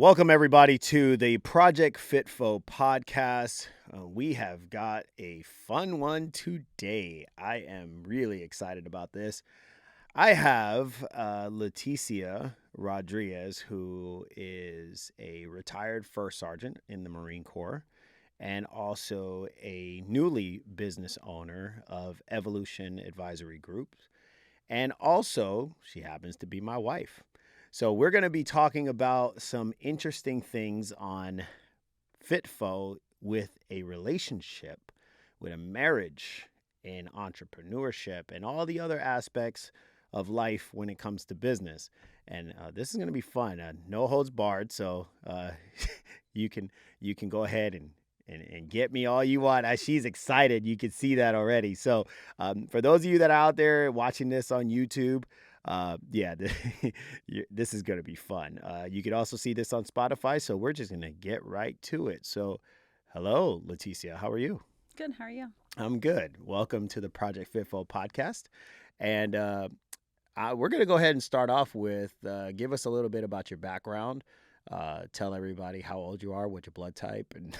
Welcome, everybody, to the Project FitFo podcast. We have got a fun one today. I am really excited about this. I have Latecia Rodriguez, who is a retired first sergeant in the Marine Corps and also a newly business owner of Evolution Advisory Group. And also, she happens to be my wife. So we're going to be talking about some interesting things on FitFo with a relationship, with a marriage, and entrepreneurship, and all the other aspects of life when it comes to business. And this is going to be fun. No holds barred, so you can go ahead and get me all you want. She's excited. You can see that already. So for those of you that are out there watching this on YouTube, this is going to be fun. You can also see this on Spotify, so we're just going to get right to it. So hello, Latecia. How are you? Good. How are you? I'm good. Welcome to the Project FitFo podcast. And we're going to go ahead and start off with give us a little bit about your background. Tell everybody how old you are, what your blood type, and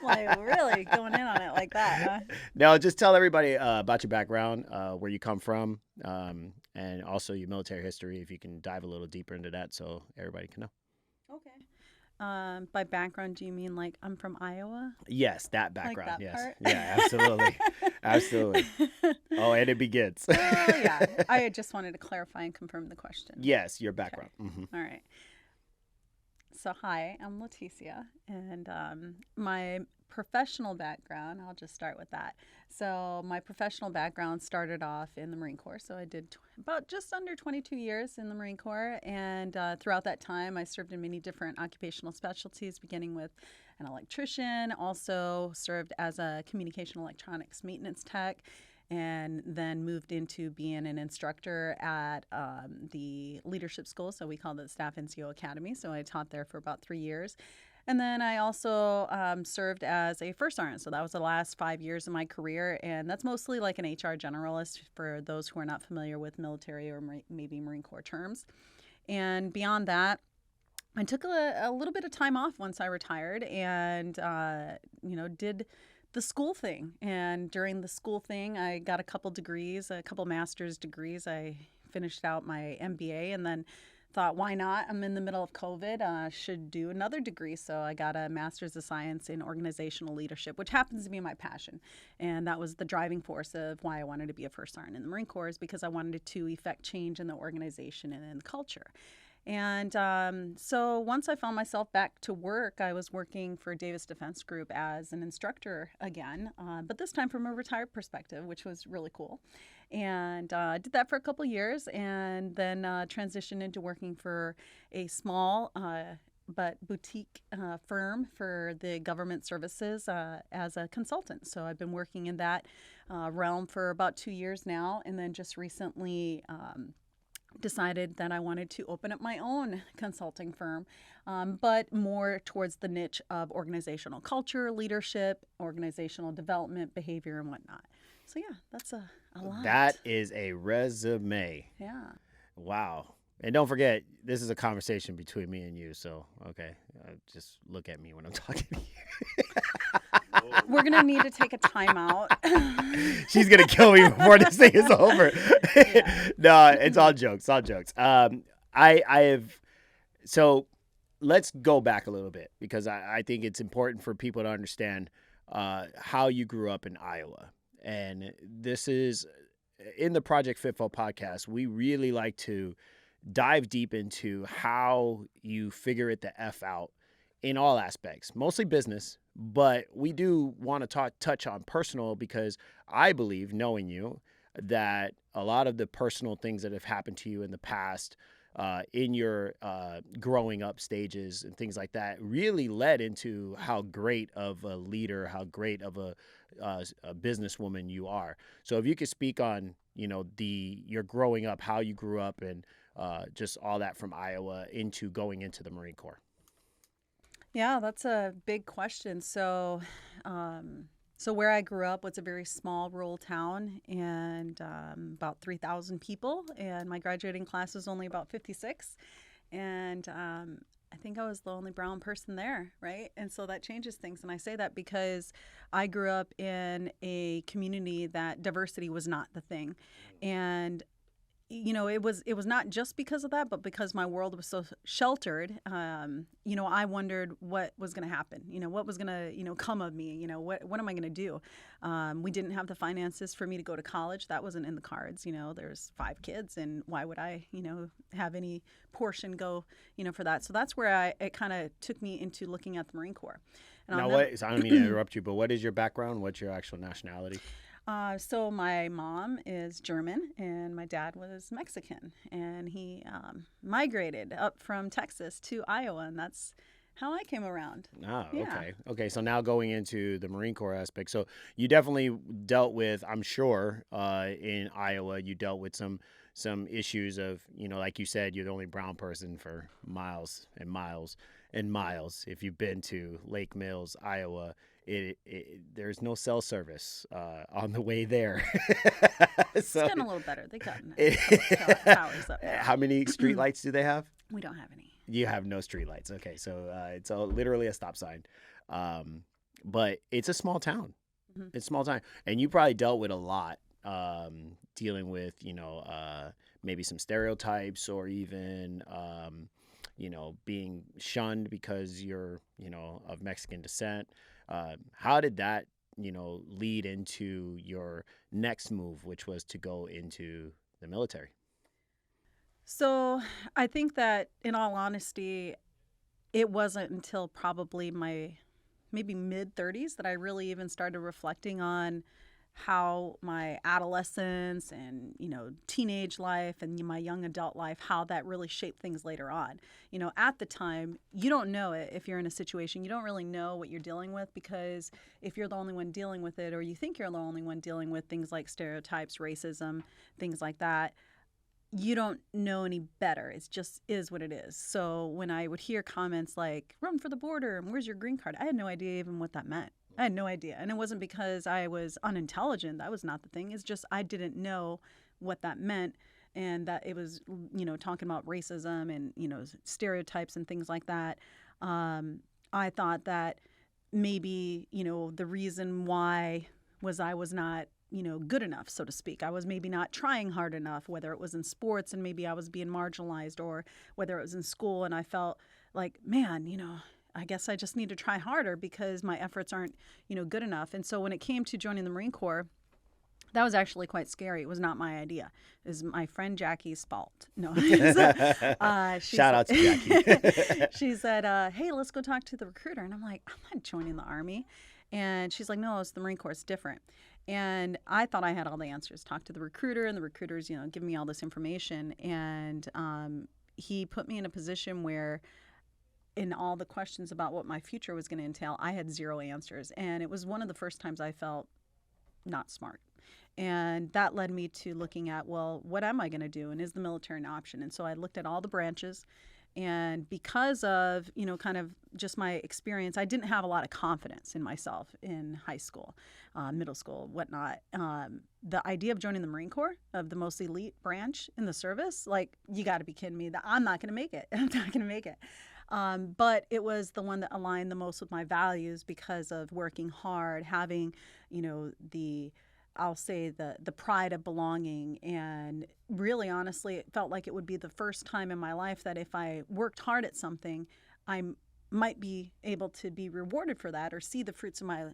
Like really going in on it like that, huh? No, just tell everybody about your background, where you come from, and also your military history. If you can dive a little deeper into that, so everybody can know. Okay. By background, do you mean like I'm from Iowa? Yes, that background. Like that Yes, part? yeah, absolutely, absolutely. Oh, and it begins. Yeah. I just wanted to clarify and confirm the question. Yes, your background. Okay. Mm-hmm. All right. So hi, I'm Latecia, and my professional background, I'll just start with that. So my professional background started off in the Marine Corps. So I did about just under 22 years in the Marine Corps, and throughout that time, I served in many different occupational specialties, beginning with an electrician, also served as a communication electronics maintenance tech, and then moved into being an instructor at the leadership school. So we called it Staff NCO Academy. So I taught there for about 3 years. And then I also served as a first sergeant. So that was the last 5 years of my career. And that's mostly like an HR generalist for those who are not familiar with military or maybe Marine Corps terms. And beyond that, I took a little bit of time off once I retired and, did the school thing. And during the school thing, I got a couple master's degrees. I finished out my MBA and then thought, why not? I'm in the middle of COVID, should do another degree. So I got a master's of science in organizational leadership, which happens to be my passion. And that was the driving force of why I wanted to be a first sergeant in the Marine Corps, is because I wanted to effect change in the organization and in the culture. And so once I found myself back to work, I was working for Davis Defense Group as an instructor again, but this time from a retired perspective, which was really cool. And did that for a couple years and then transitioned into working for a small but boutique firm for the government services as a consultant. So I've been working in that realm for about 2 years now, and then just recently decided that I wanted to open up my own consulting firm, but more towards the niche of organizational culture, leadership, organizational development, behavior, and whatnot. So yeah, that's a lot. That is a resume. Yeah. Wow. And don't forget, this is a conversation between me and you. So, okay, just look at me when I'm talking to you. We're going to need to take a timeout. She's going to kill me before this thing is over. Yeah. No, it's all jokes. So let's go back a little bit because I think it's important for people to understand how you grew up in Iowa. And this is, in the Project FitFo podcast, we really like to dive deep into how you figure it the F out in all aspects, mostly business, but we do want to touch on personal because I believe, knowing you, that a lot of the personal things that have happened to you in the past, in your growing up stages and things like that, really led into how great of a leader, how great of a businesswoman you are. So if you could speak on, your growing up, how you grew up, and just all that from Iowa into going into the Marine Corps. Yeah, that's a big question. So where I grew up was a very small rural town and about 3,000 people, and my graduating class was only about 56. And I think I was the only brown person there, right? And so that changes things. And I say that because I grew up in a community that diversity was not the thing. And it was not just because of that, but because my world was so sheltered. I wondered what was going to happen. What was going to come of me. What am I going to do? We didn't have the finances for me to go to college. That wasn't in the cards. There's 5 kids, and why would I have any portion go for that? So that's where it kind of took me into looking at the Marine Corps. And Now, so I don't mean to interrupt you, but what is your background? What's your actual nationality? So my mom is German and my dad was Mexican, and he migrated up from Texas to Iowa, and that's how I came around. Oh, Yeah. okay. Okay, so now going into the Marine Corps aspect. So you definitely dealt with, I'm sure, in Iowa, you dealt with some issues of, like you said, you're the only brown person for miles and miles and miles. If you've been to Lake Mills, Iowa, there's no cell service on the way there. It's So getting a little better. They got towers up now. how many street lights do they have? We don't have any. You have no street lights. Okay, so it's literally a stop sign. But it's a small town. Mhm. It's a small town. And you probably dealt with a lot dealing with, maybe some stereotypes or even, being shunned because you're, of Mexican descent. How did that, lead into your next move, which was to go into the military? So I think that, in all honesty, it wasn't until probably my maybe mid 30s that I really even started reflecting on how my adolescence and teenage life and my young adult life, how that really shaped things later on. At the time, you don't know it. If you're in a situation, you don't really know what you're dealing with, because if you're the only one dealing with it, or you think you're the only one dealing with things like stereotypes, racism, things like that, you don't know any better. It just is what it is. So when I would hear comments like, run for the border and where's your green card, I had no idea even what that meant. I had no idea. And it wasn't because I was unintelligent. That was not the thing. It's just I didn't know what that meant, and that it was, talking about racism and, stereotypes and things like that. I thought that maybe, the reason why I was not, good enough, so to speak. I was maybe not trying hard enough, whether it was in sports and maybe I was being marginalized, or whether it was in school and I felt like, man, I guess I just need to try harder because my efforts aren't, good enough. And so when it came to joining the Marine Corps, that was actually quite scary. It was not my idea. It was my friend Jackie's fault. No. Shout out to Jackie. She said, hey, let's go talk to the recruiter. And I'm like, I'm not joining the Army. And she's like, no, it's the Marine Corps. It's different. And I thought I had all the answers. Talked to the recruiter, and the recruiter's, giving me all this information. And he put me in a position where, in all the questions about what my future was going to entail, I had 0 answers. And it was one of the first times I felt not smart. And that led me to looking at, well, what am I going to do? And is the military an option? And so I looked at all the branches. And because of, kind of just my experience, I didn't have a lot of confidence in myself in high school, middle school, whatnot. The idea of joining the Marine Corps, of the most elite branch in the service, like, you got to be kidding me. I'm not going to make it. I'm not going to make it. But it was the one that aligned the most with my values because of working hard, having, I'll say the pride of belonging. And really, honestly, it felt like it would be the first time in my life that if I worked hard at something, I might be able to be rewarded for that or see the fruits of my,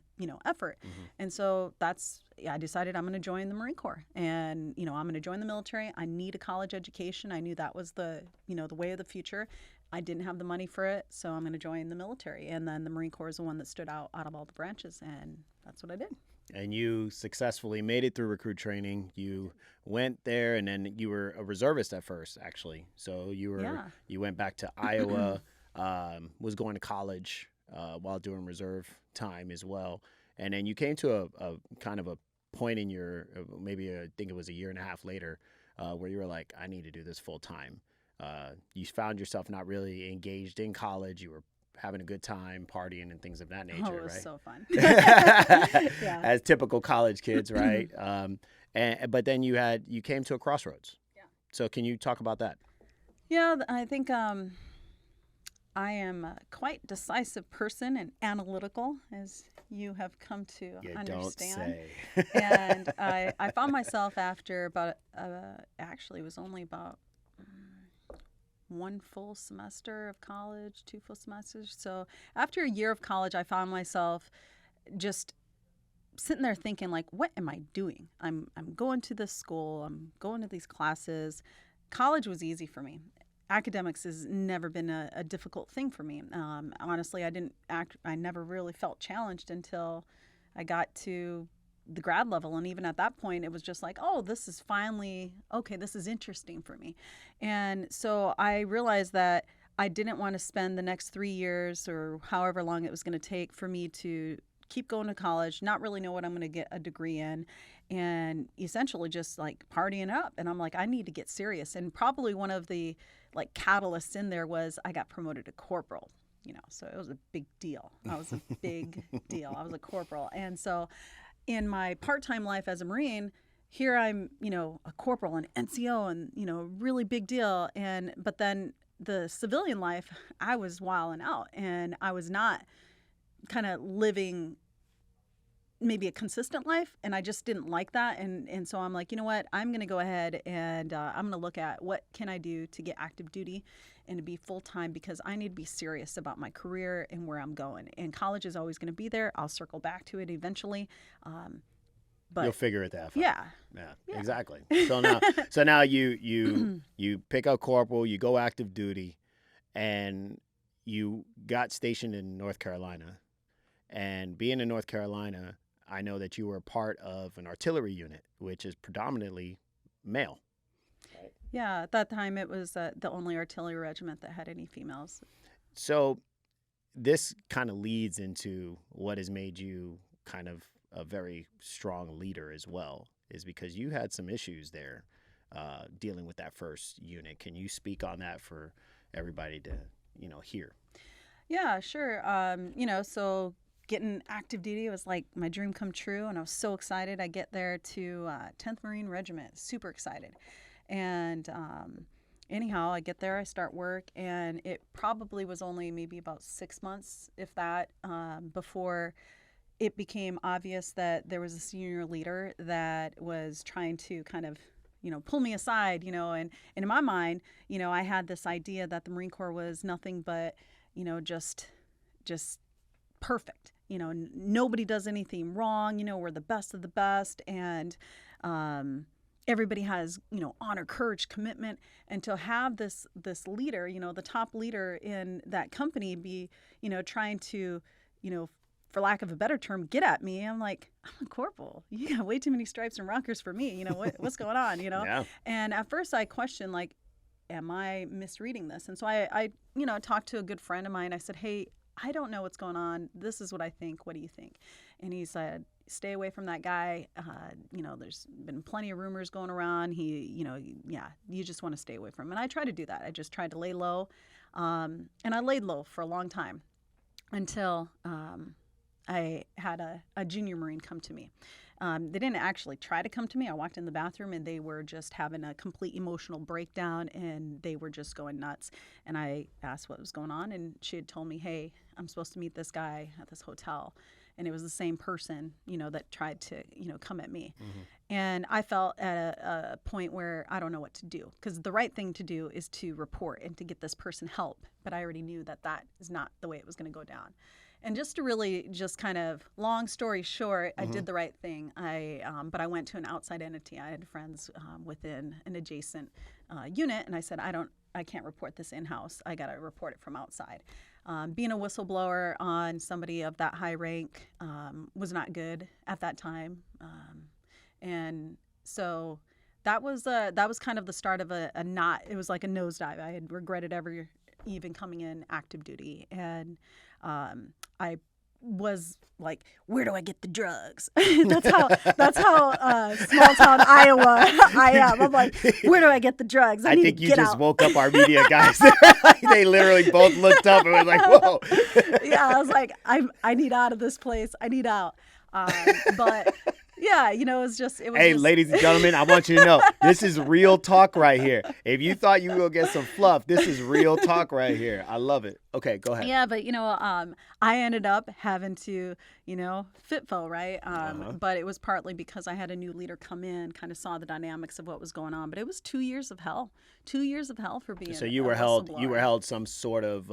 effort. Mm-hmm. And so I decided I'm going to join the Marine Corps, and, I'm going to join the military. I need a college education. I knew that was the way of the future. I didn't have the money for it, so I'm going to join the military. And then the Marine Corps is the one that stood out of all the branches, and that's what I did. And you successfully made it through recruit training. You went there, and then you were a reservist at first, actually. So you went back to Iowa, was going to college while doing reserve time as well. And then you came to a kind of a point in your, maybe I think it was a year and a half later, where you were like, I need to do this full time. You found yourself not really engaged in college. You were having a good time, partying and things of that nature, right? Oh, it was right? so fun. Yeah. As typical college kids, right? But then you came to a crossroads. Yeah. So can you talk about that? Yeah, I think I am a quite decisive person and analytical, as you have come to You don't understand. say. And I found myself after about, actually, it was only about one full semester of college, two full semesters. So after a year of college, I found myself just sitting there thinking, like, what am I doing? I'm going to this school, I'm going to these classes. College was easy for me. Academics has never been a difficult thing for me. Honestly, I never really felt challenged until I got to the grad level. And even at that point, it was just like, oh, this is finally, okay, this is interesting for me. And so I realized that I didn't want to spend the next 3 years or however long it was going to take for me to keep going to college, not really know what I'm going to get a degree in, and essentially just like partying up. And I'm like, I need to get serious. And probably one of the like catalysts in there was I got promoted to corporal. So it was a big deal. I was a big deal. I was a corporal. And so in my part-time life as a Marine, here I'm, a corporal and NCO and, really big deal. But then the civilian life, I was wilding out and I was not kind of living maybe a consistent life, and I just didn't like that. And so I'm like, you know what, I'm going to go ahead and I'm going to look at what can I do to get active duty and to be full-time, because I need to be serious about my career and where I'm going. And college is always going to be there. I'll circle back to it eventually. But You'll figure it out. Yeah. Yeah, exactly. So now you pick up corporal, you go active duty, and you got stationed in North Carolina. And being in North Carolina, I know that you were part of an artillery unit, which is predominantly male. Right? Yeah, at that time it was the only artillery regiment that had any females. So this kind of leads into what has made you kind of a very strong leader as well, is because you had some issues there dealing with that first unit. Can you speak on that for everybody to, hear? Yeah, sure. So getting active duty was like my dream come true, and I was so excited. I get there to 10th Marine Regiment, super excited. And anyhow, I get there, I start work, and it probably was only maybe about 6 months, if that, before it became obvious that there was a senior leader that was trying to kind of pull me aside, and in my mind, I had this idea that the Marine Corps was nothing but, just perfect. Nobody does anything wrong. We're the best of the best, and everybody has honor, courage, commitment. And to have this leader, the top leader in that company, be trying to for lack of a better term, get at me. I'm like, I'm a corporal. You got way too many stripes and rockers for me. What's going on? Yeah. And at first I questioned, like, am I misreading this? And so I talked to a good friend of mine. I said, hey, I don't know what's going on. This is what I think. What do you think? And he said, stay away from that guy. There's been plenty of rumors going around. You just want to stay away from him. And I tried to do that. I just tried to lay low. And I laid low for a long time until I had a junior Marine come to me. They didn't actually try to come to me. I walked in the bathroom and they were just having a complete emotional breakdown and they were just going nuts. And I asked what was going on, and she had told me, hey, I'm supposed to meet this guy at this hotel. And it was the same person, that tried to, come at me. Mm-hmm. And I felt at a point where I don't know what to do, because the right thing to do is to report and to get this person help. But I already knew that is not the way it was going to go down. And just to really just kind of long story short, I did the right thing. But I went to an outside entity. I had friends within an adjacent unit, and I said, I can't report this in-house. I got to report it from outside. Being a whistleblower on somebody of that high rank was not good at that time. And so that was kind of the start of a knot. It was like a nosedive. I had regretted ever even coming in active duty. And I was like, where do I get the drugs? that's how small town Iowa I am. I'm like, where do I get the drugs? I think you just woke up our media guys. They literally both looked up and were like, whoa. Yeah, I was like, I need out of this place. I need out. But Yeah, you know, it was Hey, just ladies and gentlemen, I want you to know this is real talk right here. If you thought you were gonna get some fluff, this is real talk right here. I love it. Okay, go ahead. Yeah, but I ended up having to, FitFo, right? Uh-huh. But it was partly because I had a new leader come in, kind of saw the dynamics of what was going on. But it was 2 years of hell, 2 years of hell for being So a you were whistleblower. held some sort of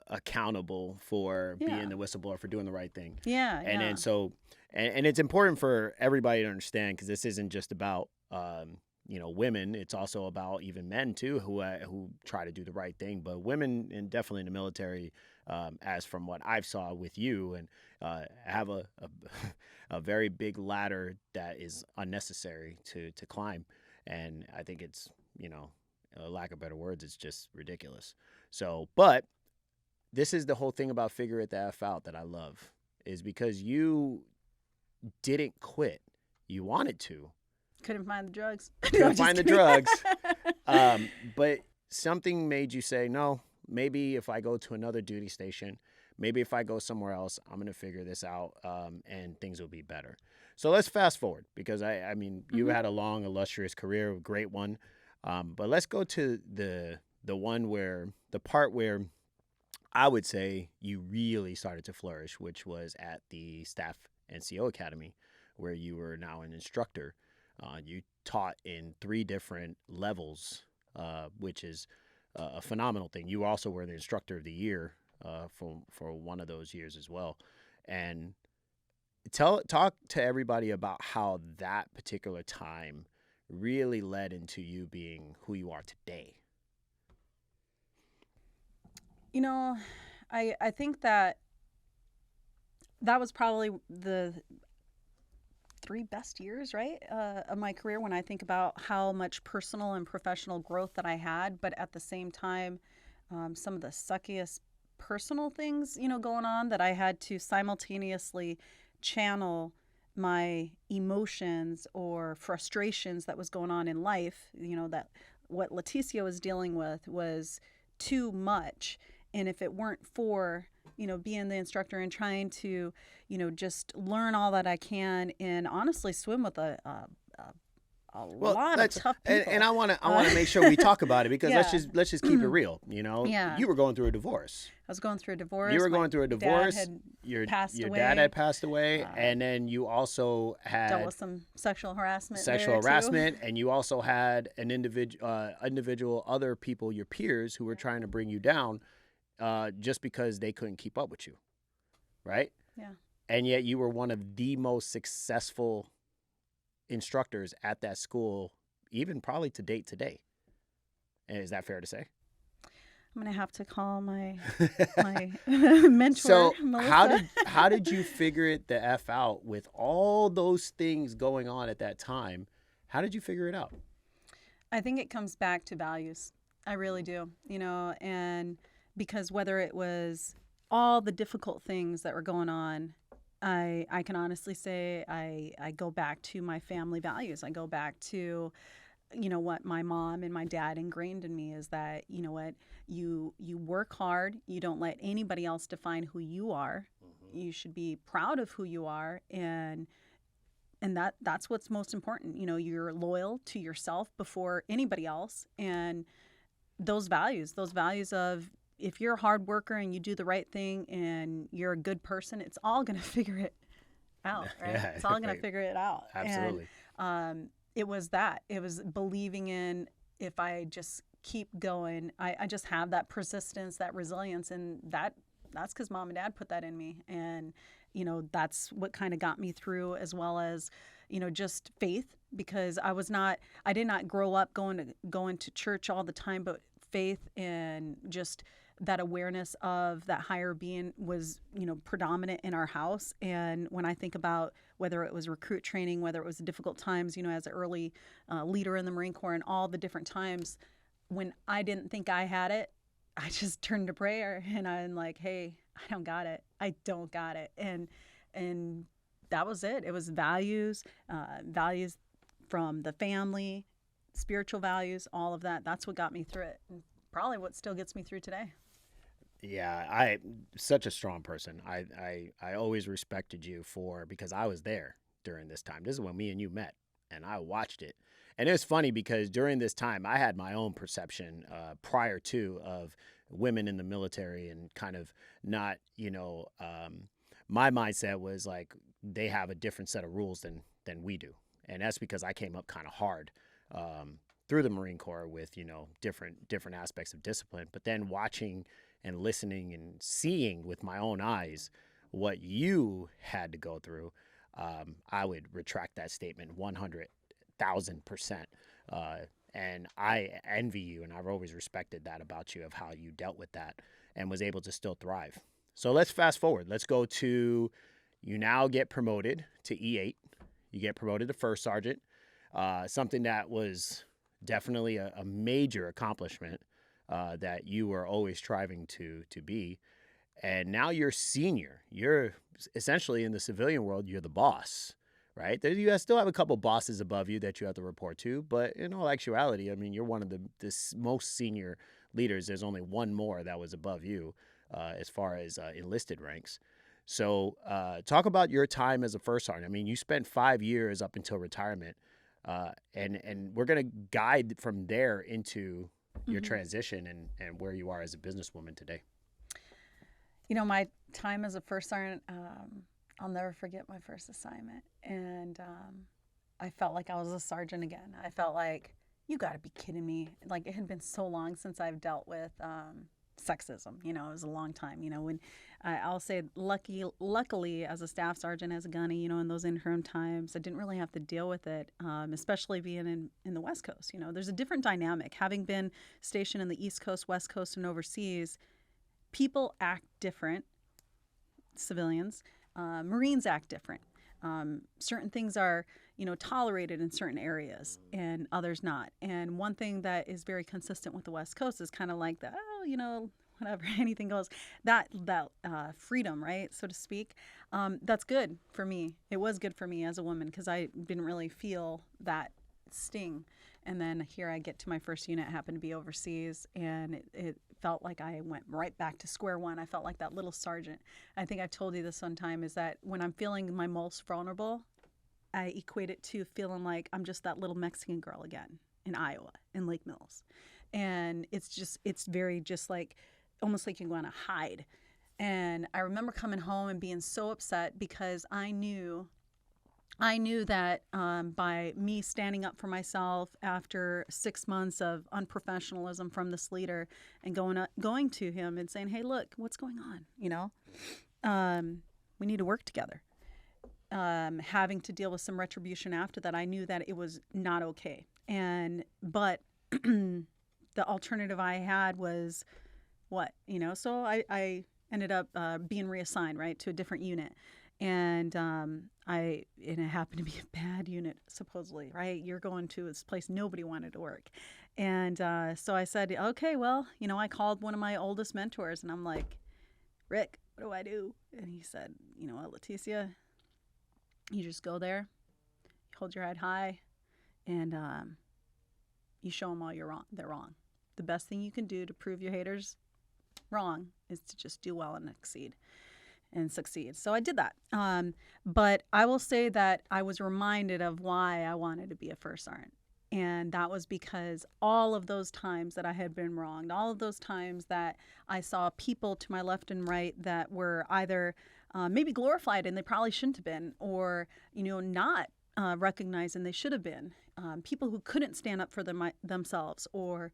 accountable for being Yeah, the whistleblower for doing the right thing. yeah, And then yeah. and it's important for everybody to understand because this isn't just about women. It's also about even men too who try to do the right thing. But women and definitely in the military, as from what I've saw with you, and have a very big ladder that is unnecessary to climb. And I think it's lack of better words, it's just ridiculous. So, but this is the whole thing about figure it the F out that I love is because you didn't quit. You wanted to. Couldn't find the drugs. No, Couldn't just find the kidding. drugs. But something made you say, no, maybe if I go to another duty station, maybe if I go somewhere else, I'm going to figure this out and things will be better. So let's fast forward because I mean, you Hmm. had a long, illustrious career, a great one. But let's go to the part where I would say you really started to flourish, which was at the Staff NCO Academy, where you were now an instructor. You taught in 3 different levels, which is a phenomenal thing. You also were the instructor of the year for one of those years as well. And talk to everybody about how that particular time really led into you being who you are today. You know, I think that was probably the 3 best years, right, of my career when I think about how much personal and professional growth that I had, but at the same time, some of the suckiest personal things, going on that I had to simultaneously channel my emotions or frustrations that was going on in life, that what Latecia was dealing with was too much. And if it weren't for, being the instructor and trying to, just learn all that I can and honestly swim with a Well, lot of let's tough and people. I want to make sure we talk about it because Yeah. let's just keep it real. Yeah. You were going through a divorce. I was going through a You divorce. were My going through a dad divorce. had Your passed your dad had away. passed away, Uh, and then you also Dealt with had some sexual harassment sexual there too. harassment, and you also had an individual other people, your peers, who were trying to bring you down, just because they couldn't keep up with you, right? Yeah. And yet you were one of the most successful instructors at that school, even probably to date today. And is that fair to say? I'm gonna have to call my mentor, So Melissa. how did you figure it the F out with all those things going on at that time? How did you figure it out? I think it comes back to values. I really do. And because whether it was all the difficult things that were going on, I can honestly say I go back to my family values. I go back to what my mom and my dad ingrained in me is that what you work hard, you don't let anybody else define who you are. Mm-hmm. You should be proud of who you are, and that's what's most important. You're loyal to yourself before anybody else, and those values of if you're a hard worker and you do the right thing and you're a good person, it's all going to figure it out, right? Yeah, It's all going to right. figure it out. And Absolutely. it was that. It was believing in if I just keep going, I just have that persistence, that resilience, and that's because mom and dad put that in me. And, that's what kind of got me through, as well as, just faith, because I did not grow up going to church all the time, but faith and just that awareness of that higher being was, predominant in our house. And when I think about whether it was recruit training, whether it was difficult times, as an early leader in the Marine Corps, and all the different times when I didn't think I had it, I just turned to prayer and I'm like, hey, I don't got it. I don't got it. And that was it. It was values from the family, spiritual values, all of that. That's what got me through it. And probably what still gets me through today. Yeah, I such a strong person. I always respected you for because I was there. during this time. This is when me and you met, and I watched it. And it was funny because during this time, I had my own perception prior to of women in the military and kind of not, my mindset was like they have a different set of rules than we do, and that's because I came up kind of hard through the Marine Corps with different aspects of discipline. But then watching and listening and seeing with my own eyes what you had to go through, I would retract that statement 100,000%. And I envy you, and I've always respected that about you of how you dealt with that and was able to still thrive. So let's fast forward. Let's go to you now get promoted to E8. You get promoted to first sergeant, something that was definitely a major accomplishment that you were always striving to be. And now you're senior. You're essentially in the civilian world, you're the boss, right? You still have a couple bosses above you that you have to report to, but in all actuality, I mean, you're one of the most senior leaders. There's only one more that was above you as far as enlisted ranks. So talk about your time as a first sergeant. I mean, you spent 5 years up until retirement, and we're going to guide from there into your transition and where you are as a businesswoman today. My time as a first sergeant, I'll never forget my first assignment. And I felt like I was a sergeant again. I felt like, you got to be kidding me. Like, it had been so long since I've dealt with sexism. It was a long time. When I'll say, luckily, as a staff sergeant, as a gunny, in those interim times, I didn't really have to deal with it, especially being in the West Coast. There's a different dynamic. Having been stationed in the East Coast, West Coast, and overseas, people act different. Civilians, Marines act different. Certain things are, tolerated in certain areas and others not. And one thing that is very consistent with the West Coast is kind of like the, whatever, anything goes. That freedom, right, so to speak. That's good for me. It was good for me as a woman because I didn't really feel that sting. And then here I get to my first unit, happened to be overseas, and it felt like I went right back to square one. I felt like that little sergeant. I think I've told you this one time, is that when I'm feeling my most vulnerable, I equate it to feeling like I'm just that little Mexican girl again in Iowa, in Lake Mills. And it's very just like, almost like you want to hide. And I remember coming home and being so upset because I knew that by me standing up for myself after 6 months of unprofessionalism from this leader and going to him and saying, hey, look, what's going on? We need to work together. Having to deal with some retribution after that, I knew that it was not okay. But the alternative I had was what? So I ended up being reassigned, right, to a different unit. And it happened to be a bad unit, supposedly, right? You're going to this place nobody wanted to work. And so I said, okay, well, I called one of my oldest mentors and I'm like, Rick, what do I do? And he said, you know what, Latecia, you just go there, you hold your head high, and you show them all they're wrong. The best thing you can do to prove your haters wrong is to just do well and succeed. So I did that. But I will say that I was reminded of why I wanted to be a first sergeant. And that was because all of those times that I had been wronged, all of those times that I saw people to my left and right that were either maybe glorified and they probably shouldn't have been, or, not recognized and they should have been. People who couldn't stand up for themselves, or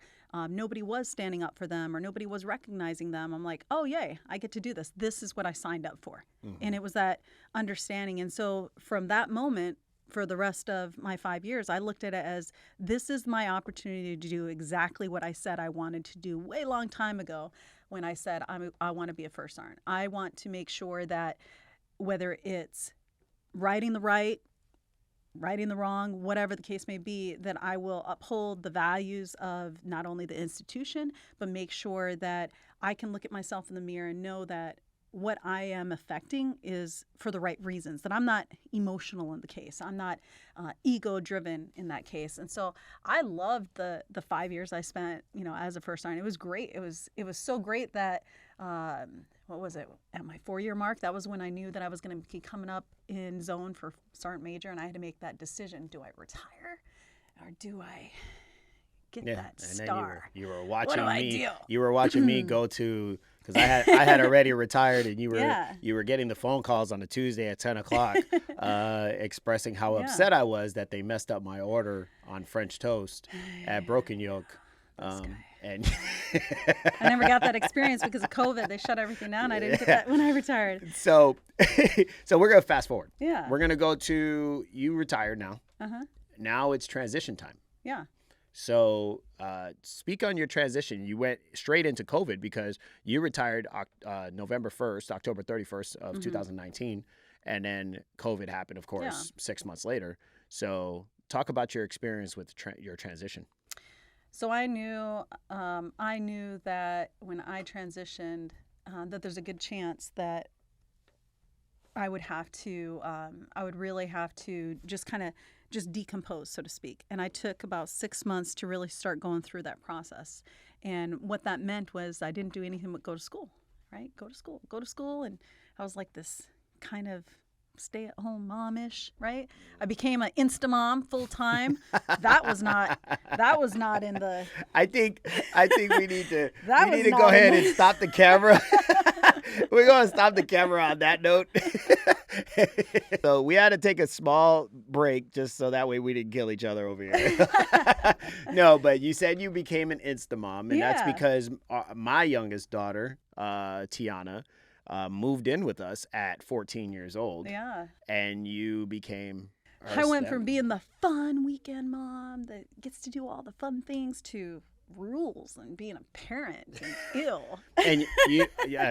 nobody was standing up for them, or nobody was recognizing them. I'm like, oh, yay, I get to do this. This is what I signed up for. Mm-hmm. And it was that understanding. And so from that moment, for the rest of my 5 years, I looked at it as, this is my opportunity to do exactly what I said I wanted to do way long time ago when I said I want to be a first sergeant. I want to make sure that whether it's righting the right, righting the wrong, whatever the case may be, that I will uphold the values of not only the institution, but make sure that I can look at myself in the mirror and know that what I am affecting is for the right reasons, that I'm not emotional in the case. I'm not ego-driven in that case. And so I loved the 5 years I spent, as a first sergeant. It was great. It was so great that, what was it, at my 4-year mark, that was when I knew that I was going to be coming up in zone for Sergeant Major, and I had to make that decision. Do I retire or do I get that and star? then you were What do watching I me. do? You were watching me go to, because I had already retired, and Yeah. you were getting the phone calls on a Tuesday at 10 o'clock, expressing how Yeah. upset I was that they messed up my order on French toast at Broken Yoke. And I never got that experience because of COVID. They shut everything down. I didn't get that when I retired. so we're gonna fast forward. Yeah. We're gonna go to, you retired now. Uh-huh. Now it's transition time. Yeah. So speak on your transition. You went straight into COVID because you retired November 1st, October 31st of 2019. And then COVID happened, of course, 6 months later. So talk about your experience with your transition. So I knew that when I transitioned, that there's a good chance that I would really have to just decompose, so to speak. And I took about 6 months to really start going through that process. And what that meant was I didn't do anything but go to school, right? Go to school. And I was like this kind of stay-at-home momish, right? I became an Insta mom full time. That was not in the. I think we need to That go ahead and stop the camera. We're going to stop the camera on that note. So we had to take a small break just so that way we didn't kill each other over here. No, but you said you became an Insta mom, and that's because my youngest daughter, Tiana, moved in with us at 14 years old. Yeah. And you became I went from being the fun weekend mom that gets to do all the fun things to rules and being a parent and ill. And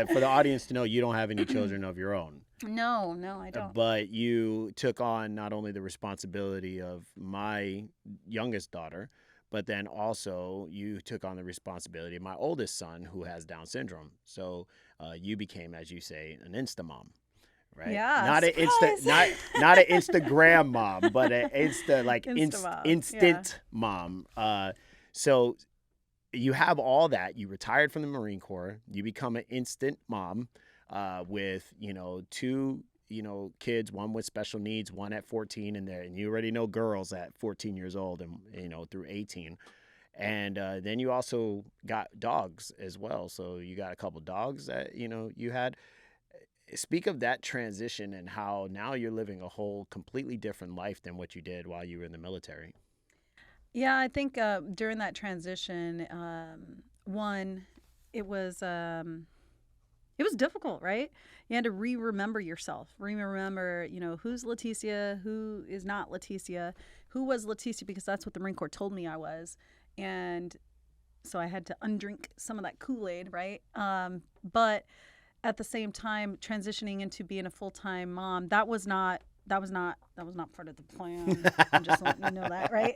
for the audience to know, you don't have any children of your own. No, I don't. But you took on not only the responsibility of my youngest daughter, but then also you took on the responsibility of my oldest son who has Down syndrome. So you became, as you say, an Insta mom, right? Yeah. Not an Instagram mom, but an instant mom. So you have all that. You retired from the Marine Corps. You become an instant mom with, two, kids, one with special needs, one at 14 and you already know girls at 14 years old and, through 18. And then you also got dogs as well. So you got a couple dogs that, you had. Speak of that transition and how now you're living a whole completely different life than what you did while you were in the military. Yeah, I think during that transition, it was difficult, right? You had to remember yourself, remember, who's Latecia, who is not Latecia, who was Latecia, because that's what the Marine Corps told me I was. And so I had to undrink some of that Kool-Aid, right? But at the same time, transitioning into being a full-time mom, that was not part of the plan. I'm just letting you know that, right?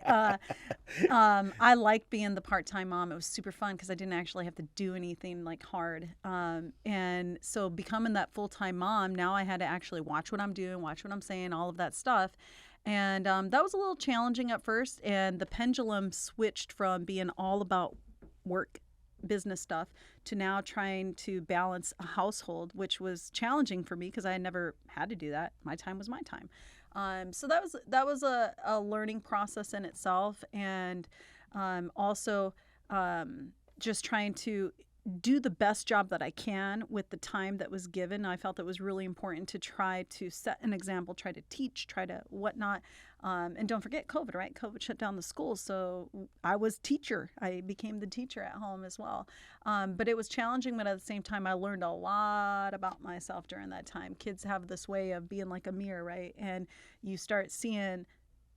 I liked being the part-time mom. It was super fun because I didn't actually have to do anything like hard. And so becoming that full-time mom, now I had to actually watch what I'm doing, watch what I'm saying, all of that stuff. And that was a little challenging at first. And the pendulum switched from being all about work, business stuff, to now trying to balance a household, which was challenging for me because I had never had to do that. My time was my time. So that was a learning process in itself, and also just trying to do the best job that I can with the time that was given. I felt it was really important to try to set an example, try to teach, try to whatnot. And don't forget COVID, right? COVID shut down the schools. So I was teacher. I became the teacher at home as well. But it was challenging, but at the same time, I learned a lot about myself during that time. Kids have this way of being like a mirror, right? And you start seeing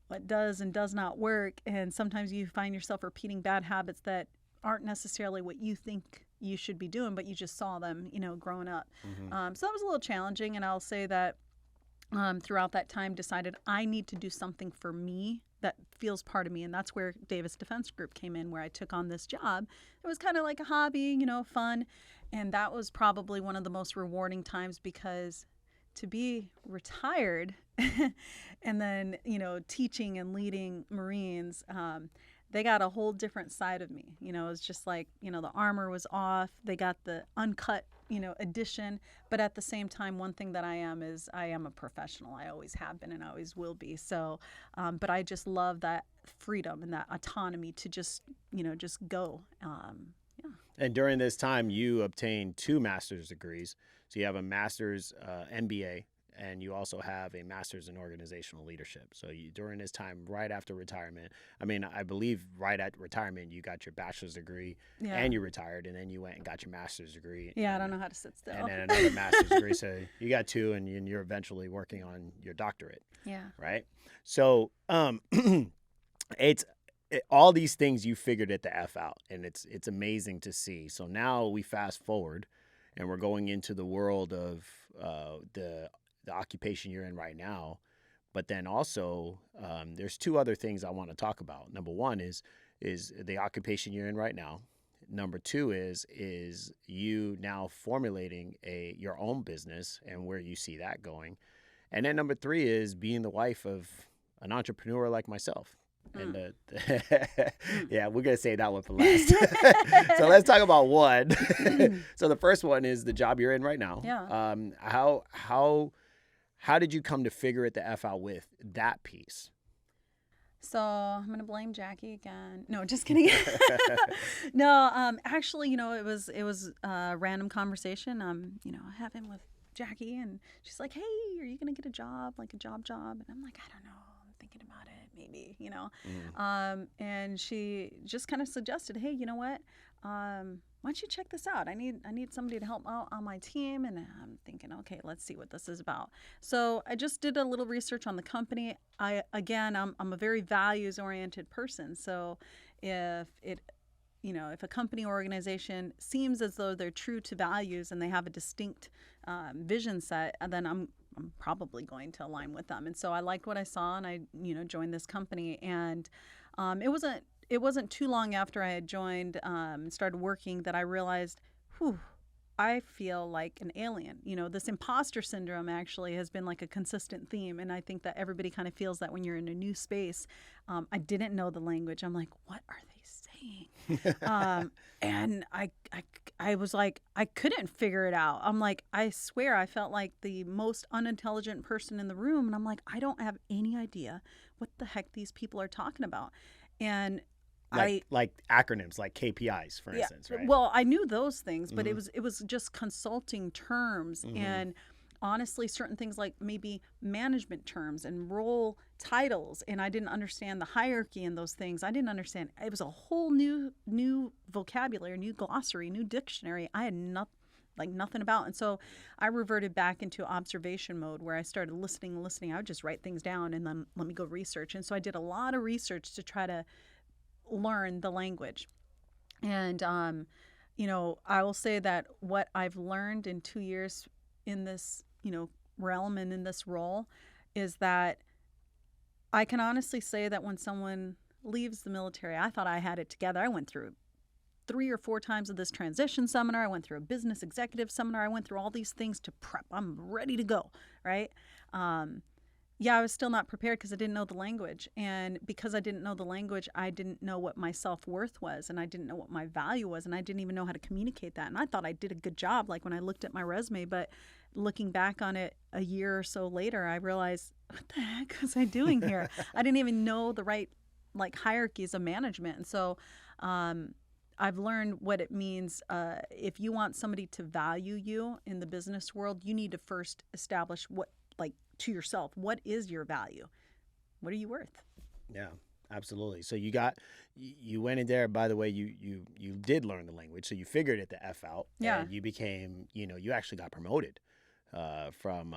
what does and does not work. And sometimes you find yourself repeating bad habits that aren't necessarily what you think you should be doing, but you just saw them, growing up. Mm-hmm. So that was a little challenging. And I'll say that throughout that time decided I need to do something for me that feels part of me. And that's where Davis Defense Group came in, where I took on this job. It was kind of like a hobby, fun. And that was probably one of the most rewarding times, because to be retired and then, teaching and leading Marines, they got a whole different side of me. It's just like, the armor was off. They got the uncut, edition. But at the same time, one thing that I am is I am a professional. I always have been and I always will be. So, but I just love that freedom and that autonomy to just, just go. Yeah. And during this time, you obtained 2 master's degrees. So you have a master's MBA, and you also have a master's in organizational leadership. So during this time, right after retirement, I believe right at retirement, you got your bachelor's degree and you retired, and then you went and got your master's degree. Yeah, I don't know how to sit still. And then another master's degree. So you got 2, and you're eventually working on your doctorate. Yeah. Right? So all these things you figured it the F out, and it's amazing to see. So now we fast forward, and we're going into the world of the occupation you're in right now. But then also there's 2 other things I want to talk about. Number 1 is the occupation you're in right now. Number 2 is you now formulating your own business and where you see that going. And then number 3 is being the wife of an entrepreneur like myself. And yeah, we're gonna save that one for last. So let's talk about 1. So the first one is the job you're in right now. Yeah. How did you come to figure it the F out with that piece? So I'm gonna blame Jackie again. No, just kidding. No, actually, it was a random conversation. I have him with Jackie, and she's like, "Hey, are you gonna get a job, like a job?" And I'm like, "I don't know. I'm thinking about it, maybe." And she just kind of suggested, "Hey, you know what? Why don't you check this out? I need somebody to help out on my team." And I'm thinking, okay, let's see what this is about. So I just did a little research on the company. I'm a very values oriented person. So if a company or organization seems as though they're true to values and they have a distinct vision set, then I'm probably going to align with them. And so I liked what I saw, and I joined this company. And it wasn't too long after I had joined and started working that I realized, I feel like an alien. This imposter syndrome actually has been like a consistent theme. And I think that everybody kind of feels that when you're in a new space. I didn't know the language. I'm like, what are they saying? And I was like, I couldn't figure it out. I'm like, I swear I felt like the most unintelligent person in the room. And I'm like, I don't have any idea what the heck these people are talking about. And like acronyms, like KPIs, for instance, right? Well, I knew those things, but it was just consulting terms, and honestly, certain things like maybe management terms and role titles, and I didn't understand the hierarchy in those things. I didn't understand. It was a whole new vocabulary, new glossary, new dictionary. I had nothing about. And so I reverted back into observation mode where I started listening. I would just write things down and then let me go research. And so I did a lot of research to try to learn the language. And I will say that what I've learned in 2 years in this realm and in this role is that I can honestly say that when someone leaves the military, I thought I had it together. I went through 3 or 4 times of this transition seminar. I went through a business executive seminar. I went through all these things to prep. I'm ready to go, right? I was still not prepared because I didn't know the language. And because I didn't know the language, I didn't know what my self-worth was, and I didn't know what my value was, and I didn't even know how to communicate that. And I thought I did a good job, like when I looked at my resume, but looking back on it a year or so later, I realized, what the heck was I doing here? I didn't even know the right hierarchies of management. And so I've learned what it means. If you want somebody to value you in the business world, you need to first establish what, to yourself, what is your value? What are you worth? Yeah, absolutely. So you went in there. By the way, you did learn the language, so you figured it the F out. Yeah. And you became, you actually got promoted from,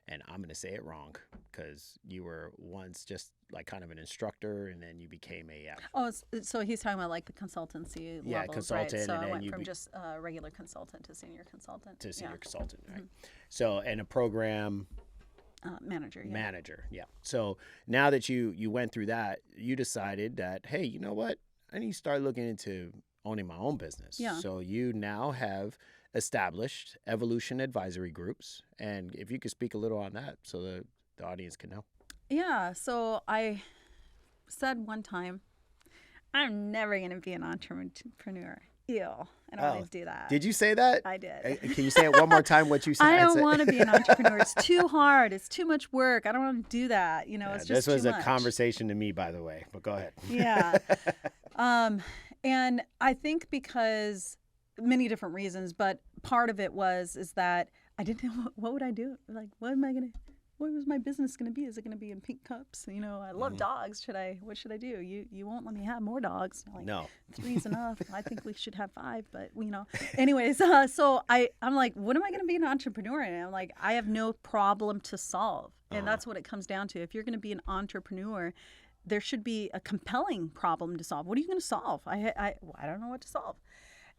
and I'm going to say it wrong because you were once just like kind of an instructor, and then you became a. So he's talking about like the consultancy levels, yeah, consultant. Right? So and I then went from just regular consultant to senior consultant. Consultant, right? So, and a program. Manager. Yeah. So now that you went through that, you decided that, hey, you know what? I need to start looking into owning my own business. Yeah. So you now have established evolution advisory groups. And if you could speak a little on that so the audience can know. Yeah. So I said one time, I'm never going to be an entrepreneur. Ew. I don't Oh, want to do that. did you say that? I did. Can you say it one more time? What you said? I don't want to be an entrepreneur. It's too hard. It's too much work. I don't want to do that. You know, Yeah, it's just this was too a much. conversation to me, by the way. But go ahead. Yeah. And I think because many different reasons, but part of it is that I didn't know what would I do? Like, what was my business going to be? Is it going to be in pink cups? You know, I love dogs. What should I do? You won't let me have more dogs. Like, No. 3's enough. I think we should have 5, but you know, anyways, so I'm like, what am I going to be an entrepreneur in? And I'm like, I have no problem to solve. And that's what it comes down to. If you're going to be an entrepreneur, there should be a compelling problem to solve. What are you going to solve? I don't know what to solve.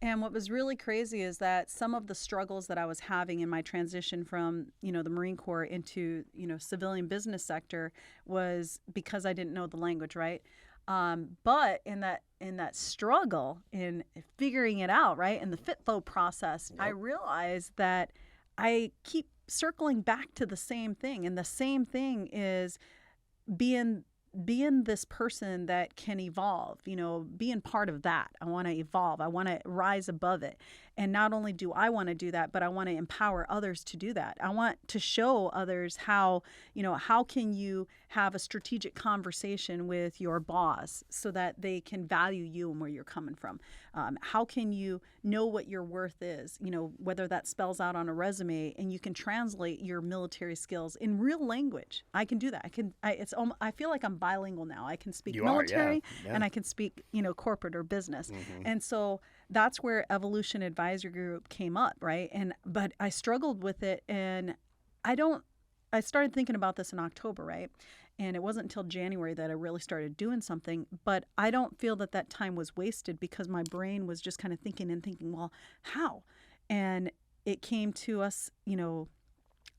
And what was really crazy is that some of the struggles that I was having in my transition from, you know, the Marine Corps into, you know, civilian business sector was because I didn't know the language, right? But in that struggle in figuring it out, right, in the FitFo process, I realized that I keep circling back to the same thing, and the same thing is being this person that can evolve, you know, being part of that. I want to evolve. I want to rise above it. And not only do I want to do that, but I want to empower others to do that. I want to show others how, you know, how can you have a strategic conversation with your boss so that they can value you and where you're coming from. How can you know what your worth is, you know, whether that spells out on a resume, and you can translate your military skills in real language. I can do that. I feel like I'm bilingual now. I can speak military and I can speak, you know, corporate or business. And so that's where Evolution Advisory Group came up, right? But I struggled with it, and I started thinking about this in October, right? And it wasn't until January that I really started doing something. But I don't feel that time was wasted, because my brain was just kind of thinking, well, how? And it came to us, you know,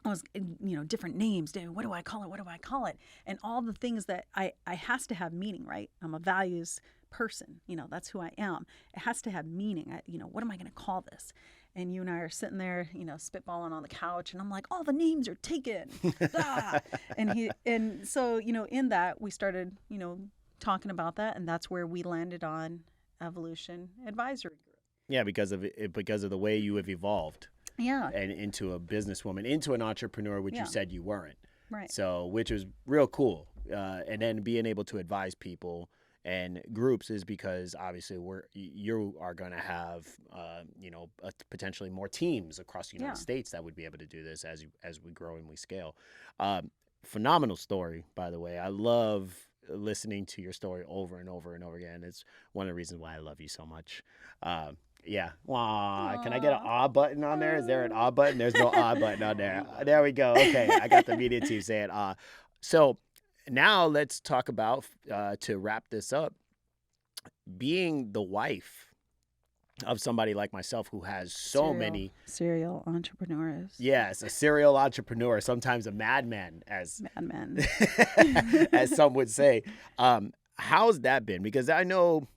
I was, you know, different names. What do I call it? What do I call it? And all the things that I has to have meaning, right? I'm a values person. You know, that's who I am. It has to have meaning. You know, what am I going to call this? And you and I are sitting there, you know, spitballing on the couch, and I'm like, all the names are taken. Ah! And so, you know, in that we started, you know, talking about that, and that's where we landed on Evolution Advisory Group. Yeah, because of the way you have evolved. Yeah. And into a businesswoman, into an entrepreneur, which you said you weren't. Right. So, which was real cool. And then being able to advise people and groups is because obviously you are going to have, you know, potentially more teams across the United States that would be able to do this as we grow and we scale. Phenomenal story, by the way. I love listening to your story over and over and over again. It's one of the reasons why I love you so much. Yeah. Aww. Can I get an aw button on there? Is there an aw button? There's no aw button on there. There we go. Okay. I got the media team saying aw. So now let's talk about, to wrap this up, being the wife of somebody like myself who has many serial entrepreneurs. Yes, a serial entrepreneur, sometimes a madman, as some would say. How's that been? Because I know,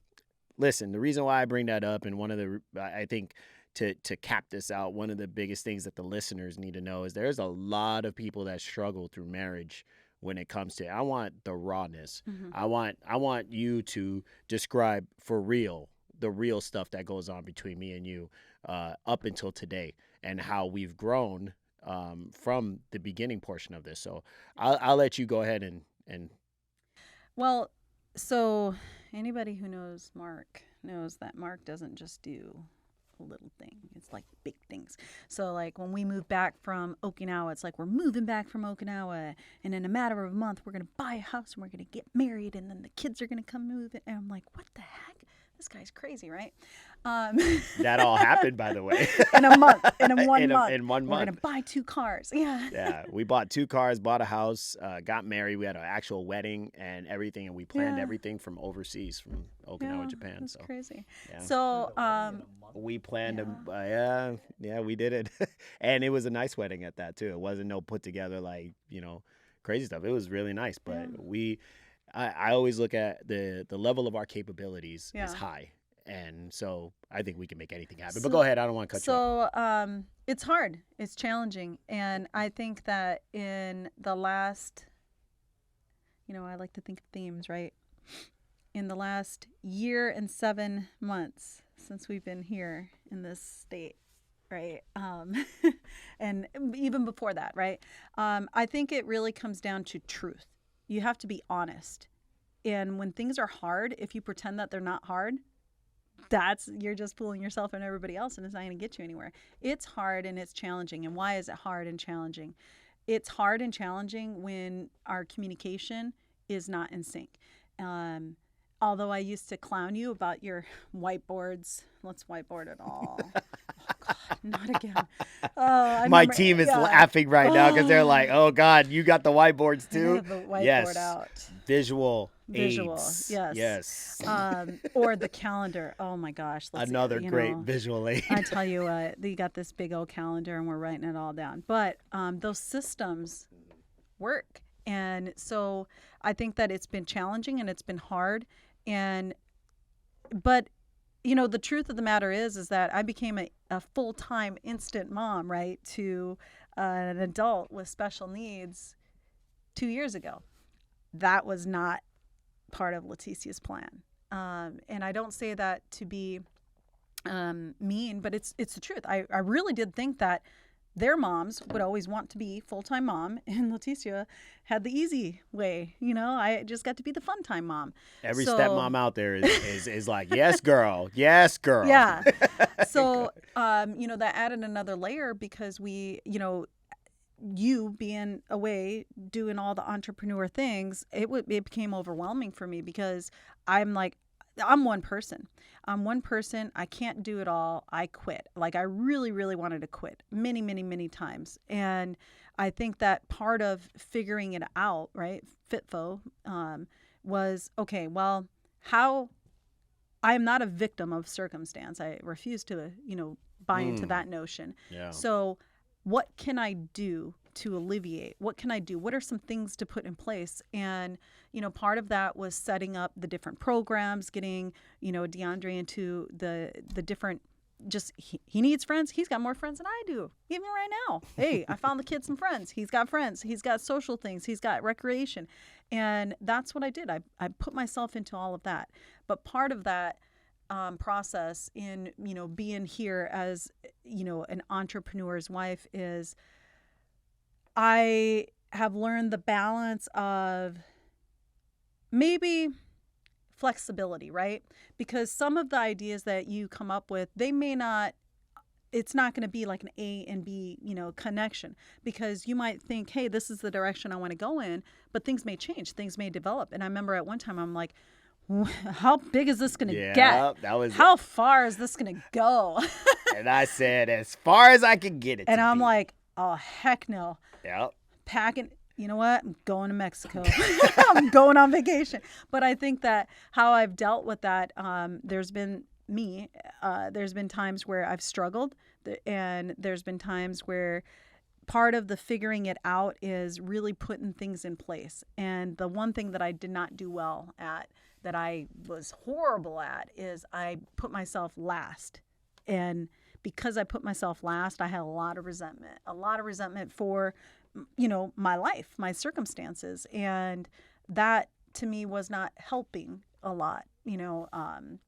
listen, the reason why I bring that up, and one of the, I think to cap this out, one of the biggest things that the listeners need to know is there's a lot of people that struggle through marriage when it comes to, I want the rawness. I want you to describe for real, the real stuff that goes on between me and you up until today, and how we've grown from the beginning portion of this. So I'll let you go ahead and. Well, so anybody who knows Marc knows that Marc doesn't just do a little thing. It's like big things. So like when we moved back from Okinawa, it's like we're moving back from Okinawa, and in a matter of a month, we're going to buy a house and we're going to get married, and then the kids are going to come move in. And I'm like, what the heck? This guy's crazy, right? That all happened, by the way. In a month. In one month. In 1 month. We're going to buy 2 cars. Yeah. Yeah. We bought 2 cars, bought a house, got married. We had an actual wedding and everything. And we planned everything from overseas, from Okinawa, Japan. That's crazy. Yeah. So, we planned we did it. And it was a nice wedding at that, too. It wasn't no put together, like, you know, crazy stuff. It was really nice. But I always look at the level of our capabilities is high. And so I think we can make anything happen. But go ahead. I don't want to cut you off. So it's hard. It's challenging. And I think that in the last, you know, I like to think of themes, right? in the last year and 7 months since we've been here in this state, right? And even before that, right? I think it really comes down to truth. You have to be honest. And when things are hard, if you pretend that they're not hard, you're just fooling yourself and everybody else, and it's not going to get you anywhere. It's hard and it's challenging. And why is it hard and challenging? It's hard and challenging when our communication is not in sync. Um, Although I used to clown you about your whiteboards, let's whiteboard it all. Oh God, not again. Oh, I My remember. team is Yeah. laughing right now because they're like, Oh, "Oh God, you got the whiteboards I too?" have the whiteboard Yes, out. visual Visual, aids. yes. Yes, Or the calendar. Oh my gosh, another great visual aid. I tell you what, you got this big old calendar and we're writing it all down. But those systems work. And so I think that it's been challenging and it's been hard. And, but, the truth of the matter is that I became a full-time instant mom, right, to an adult with special needs 2 years ago. That was not part of Laticia's plan. And I don't say that to be mean, but it's the truth. I really did think that their moms would always want to be full-time mom, and Latecia had the easy way. I just got to be the fun-time mom. Every So, stepmom out there is like, yes, girl, yes, girl. yeah. So, that added another layer because you being away doing all the entrepreneur things, it became overwhelming for me because I'm like, I'm one person. I can't do it all. I quit. Like I really, really wanted to quit many, many, many times. And I think that part of figuring it out, right? FitFo, was okay. Well, how I am not a victim of circumstance. I refuse to, buy into that notion. Yeah. So what can I do to alleviate? What can I do? What are some things to put in place? And, part of that was setting up the different programs, getting, DeAndre into the different, just, he needs friends. He's got more friends than I do, even right now. Hey, I found the kid some friends. He's got friends. He's got social things. He's got recreation. And that's what I did. I put myself into all of that. But part of that process in being here as an entrepreneur's wife is I have learned the balance of maybe flexibility, right? Because some of the ideas that you come up with, it's not going to be like an A and B, connection, because you might think, hey, this is the direction I want to go in, but things may change, things may develop. And I remember at one time I'm like, how big is this going to get? How far is this going to go? And I said, as far as I can get it. And I'm like, oh, heck no. Yep. Packing. You know what? I'm going to Mexico. I'm going on vacation. But I think that how I've dealt with that, there's been times where I've struggled, and there's been times where part of the figuring it out is really putting things in place. And the one thing that I did not do well at, that I was horrible at, is I put myself last. And because I put myself last, I had a lot of resentment for, my life, my circumstances. And that to me was not helping a lot, and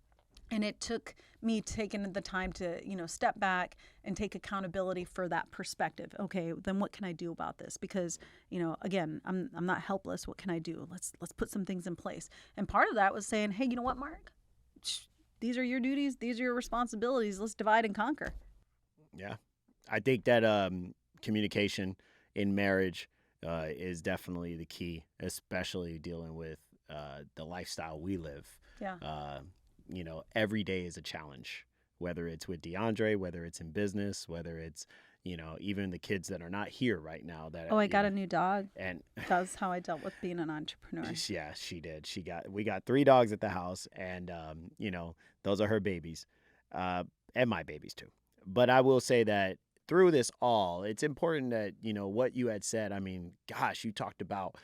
it took me taking the time to, step back and take accountability for that perspective. Okay, then what can I do about this? Because, again, I'm not helpless. What can I do? Let's put some things in place. And part of that was saying, hey, you know what, Mark? These are your duties. These are your responsibilities. Let's divide and conquer. Yeah. I think that communication in marriage is definitely the key, especially dealing with the lifestyle we live. Yeah. Every day is a challenge, whether it's with DeAndre, whether it's in business, whether it's, even the kids that are not here right now. I got a new dog. And that's how I dealt with being an entrepreneur. Yeah, she did. We got 3 dogs at the house, and, those are her babies, and my babies too. But I will say that through this all, it's important that, what you had said, I mean, gosh, you talked about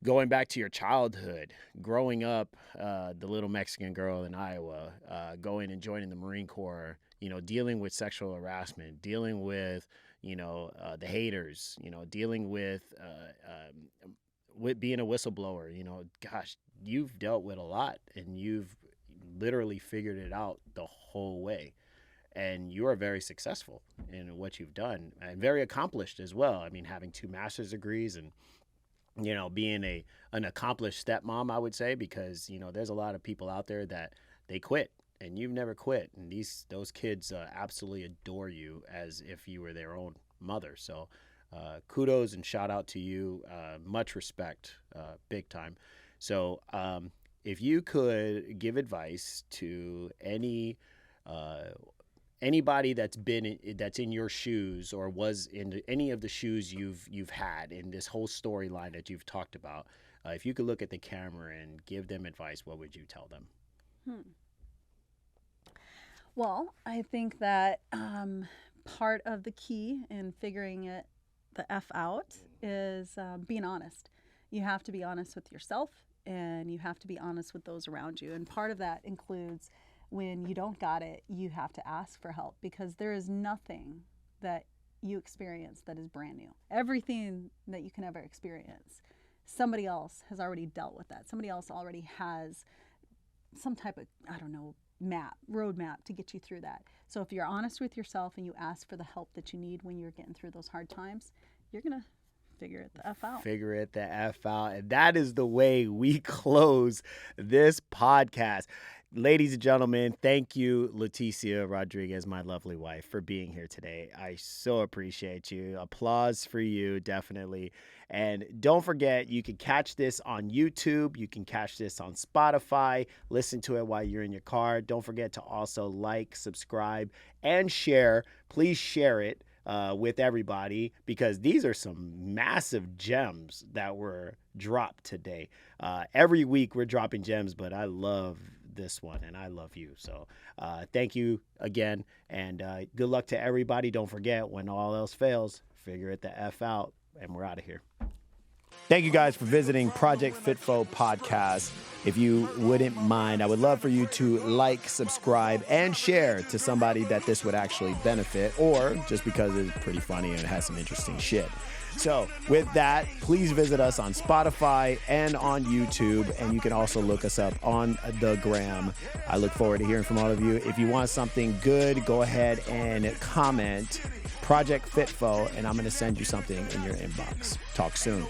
going back to your childhood, growing up, the little Mexican girl in Iowa, going and joining the Marine Corps, dealing with sexual harassment, dealing with, the haters, dealing with being a whistleblower, gosh, you've dealt with a lot, and you've literally figured it out the whole way. And you are very successful in what you've done, and very accomplished as well. I mean, having 2 master's degrees, and being an accomplished stepmom, I would say, because there's a lot of people out there that they quit, and you've never quit, and those kids absolutely adore you as if you were their own mother. So kudos and shout out to you. Much respect, big time. So if you could give advice to anybody that's in your shoes, or was in any of the shoes you've had in this whole storyline that you've talked about, if you could look at the camera and give them advice, what would you tell them? Well, I think that part of the key in figuring the F out is being honest. You have to be honest with yourself, and you have to be honest with those around you. And part of that includes, when you don't got it, you have to ask for help, because there is nothing that you experience that is brand new. Everything that you can ever experience, somebody else has already dealt with that. Somebody else already has some type of, roadmap to get you through that. So if you're honest with yourself and you ask for the help that you need when you're getting through those hard times, you're going to figure it the F out. Figure it the F out. And that is the way we close this podcast. Ladies and gentlemen, thank you, Latecia Rodriguez, my lovely wife, for being here today. I so appreciate you. Applause for you, definitely. And don't forget, you can catch this on YouTube. You can catch this on Spotify. Listen to it while you're in your car. Don't forget to also like, subscribe, and share. Please share it with everybody, because these are some massive gems that were dropped today. Every week we're dropping gems, but I love this one, and I love you. So thank you again, and good luck to everybody. Don't forget, when all else fails, figure it the F out, and we're out of here. Thank you guys for visiting Project FitFo podcast. If you wouldn't mind, I would love for you to like, subscribe, and share to somebody that this would actually benefit, or just because it's pretty funny and it has some interesting shit. So with that, please visit us on Spotify and on YouTube, and you can also look us up on the gram. I look forward to hearing from all of you. If you want something good, go ahead and comment Project FitFo, and I'm going to send you something in your inbox. Talk soon.